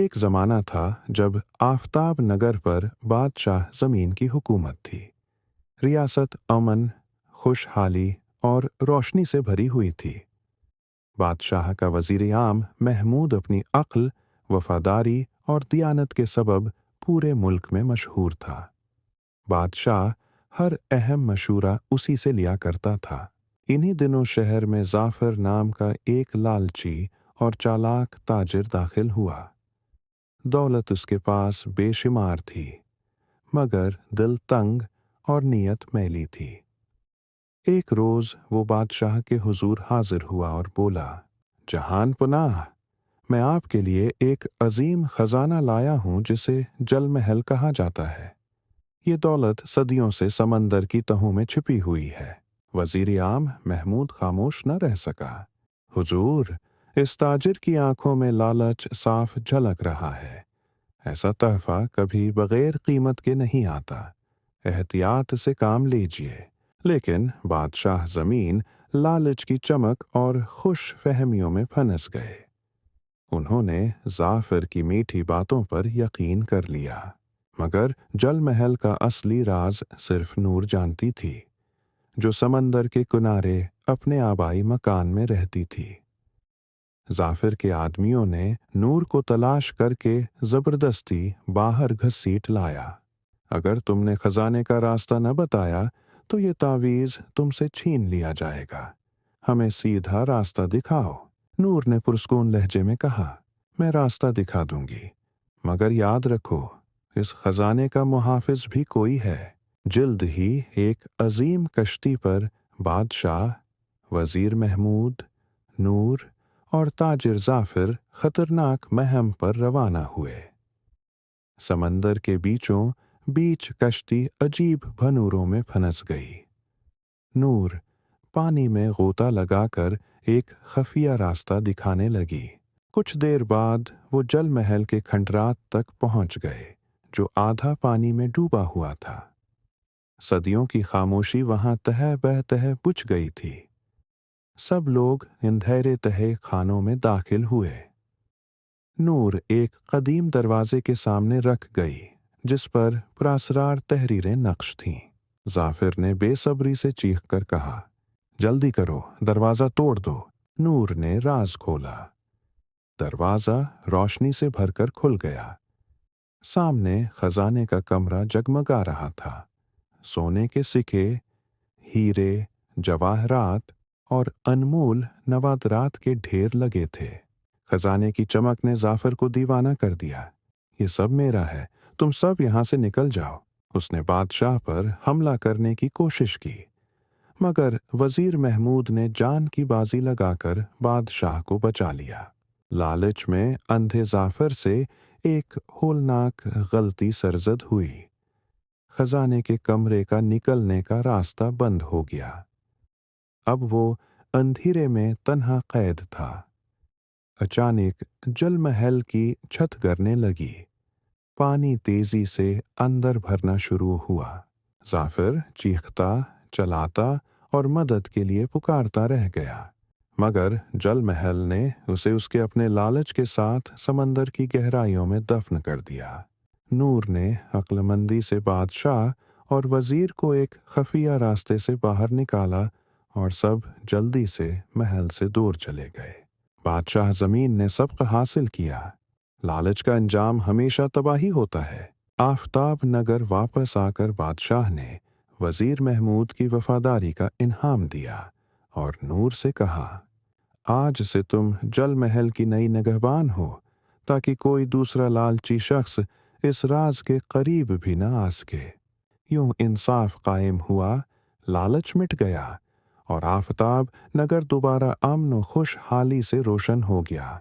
ایک زمانہ تھا جب آفتاب نگر پر بادشاہ زمین کی حکومت تھی۔ ریاست امن، خوشحالی اور روشنی سے بھری ہوئی تھی۔ بادشاہ کا وزیر عام محمود اپنی عقل، وفاداری اور دیانت کے سبب پورے ملک میں مشہور تھا۔ بادشاہ ہر اہم مشورہ اسی سے لیا کرتا تھا۔ انہی دنوں شہر میں ظافر نام کا ایک لالچی اور چالاک تاجر داخل ہوا۔ دولت اس کے پاس بے شمار تھی، مگر دل تنگ اور نیت میلی تھی۔ ایک روز وہ بادشاہ کے حضور حاضر ہوا اور بولا، جہان پناہ، میں آپ کے لیے ایک عظیم خزانہ لایا ہوں جسے جل محل کہا جاتا ہے۔ یہ دولت صدیوں سے سمندر کی تہوں میں چھپی ہوئی ہے۔ وزیر عام محمود خاموش نہ رہ سکا۔ حضور، اس تاجر کی آنکھوں میں لالچ صاف جھلک رہا ہے۔ ایسا تحفہ کبھی بغیر قیمت کے نہیں آتا۔ احتیاط سے کام لیجیے۔ لیکن بادشاہ زمین لالچ کی چمک اور خوش فہمیوں میں پھنس گئے۔ انہوں نے ظافر کی میٹھی باتوں پر یقین کر لیا، مگر جل محل کا اصلی راز صرف نور جانتی تھی، جو سمندر کے کنارے اپنے آبائی مکان میں رہتی تھی۔ ظافر کے آدمیوں نے نور کو تلاش کر کے زبردستی باہر گھسیٹ لایا۔ اگر تم نے خزانے کا راستہ نہ بتایا تو یہ تعویذ تم سے چھین لیا جائے گا۔ ہمیں سیدھا راستہ دکھاؤ۔ نور نے پرسکون لہجے میں کہا، میں راستہ دکھا دوں گی، مگر یاد رکھو، اس خزانے کا محافظ بھی کوئی ہے۔ جلد ہی ایک عظیم کشتی پر بادشاہ، وزیر محمود، نور اور تاجر ظافر خطرناک مہم پر روانہ ہوئے۔ سمندر کے بیچوں بیچ کشتی عجیب بھنوروں میں پھنس گئی۔ نور پانی میں غوطہ لگا کر ایک خفیہ راستہ دکھانے لگی۔ کچھ دیر بعد وہ جل محل کے کھنڈرات تک پہنچ گئے، جو آدھا پانی میں ڈوبا ہوا تھا۔ صدیوں کی خاموشی وہاں تہہ بہ تہہ بجھ گئی تھی۔ سب لوگ اندھیرے تہے خانوں میں داخل ہوئے۔ نور ایک قدیم دروازے کے سامنے رکھ گئی، جس پر پراسرار تحریریں نقش تھیں۔ ظافر نے بے صبری سے چیخ کر کہا، جلدی کرو، دروازہ توڑ دو۔ نور نے راز کھولا۔ دروازہ روشنی سے بھر کر کھل گیا۔ سامنے خزانے کا کمرہ جگمگا رہا تھا۔ سونے کے سکے، ہیرے، جواہرات اور انمول نوادرات کے ڈھیر لگے تھے۔ خزانے کی چمک نے ظافر کو دیوانہ کر دیا۔ یہ سب میرا ہے، تم سب یہاں سے نکل جاؤ۔ اس نے بادشاہ پر حملہ کرنے کی کوشش کی، مگر وزیر محمود نے جان کی بازی لگا کر بادشاہ کو بچا لیا۔ لالچ میں اندھے ظافر سے ایک ہولناک غلطی سرزد ہوئی۔ خزانے کے کمرے کا نکلنے کا راستہ بند ہو گیا۔ اب وہ اندھیرے میں تنہا قید تھا۔ اچانک جل محل کی چھت گرنے لگی۔ پانی تیزی سے اندر بھرنا شروع ہوا۔ ظافر چیختا، چلاتا اور مدد کے لیے پکارتا رہ گیا، مگر جل محل نے اسے اس کے اپنے لالچ کے ساتھ سمندر کی گہرائیوں میں دفن کر دیا۔ نور نے عقل مندی سے بادشاہ اور وزیر کو ایک خفیہ راستے سے باہر نکالا اور سب جلدی سے محل سے دور چلے گئے۔ بادشاہ زمین نے سبق حاصل کیا۔ لالچ کا انجام ہمیشہ تباہی ہوتا ہے۔ آفتاب نگر واپس آ کر بادشاہ نے وزیر محمود کی وفاداری کا انعام دیا اور نور سے کہا، آج سے تم جل محل کی نئی نگہبان ہو، تاکہ کوئی دوسرا لالچی شخص اس راز کے قریب بھی نہ آ سکے۔ یوں انصاف قائم ہوا، لالچ مٹ گیا، اور آفتاب نگر دوبارہ امن و خوشحالی سے روشن ہو گیا۔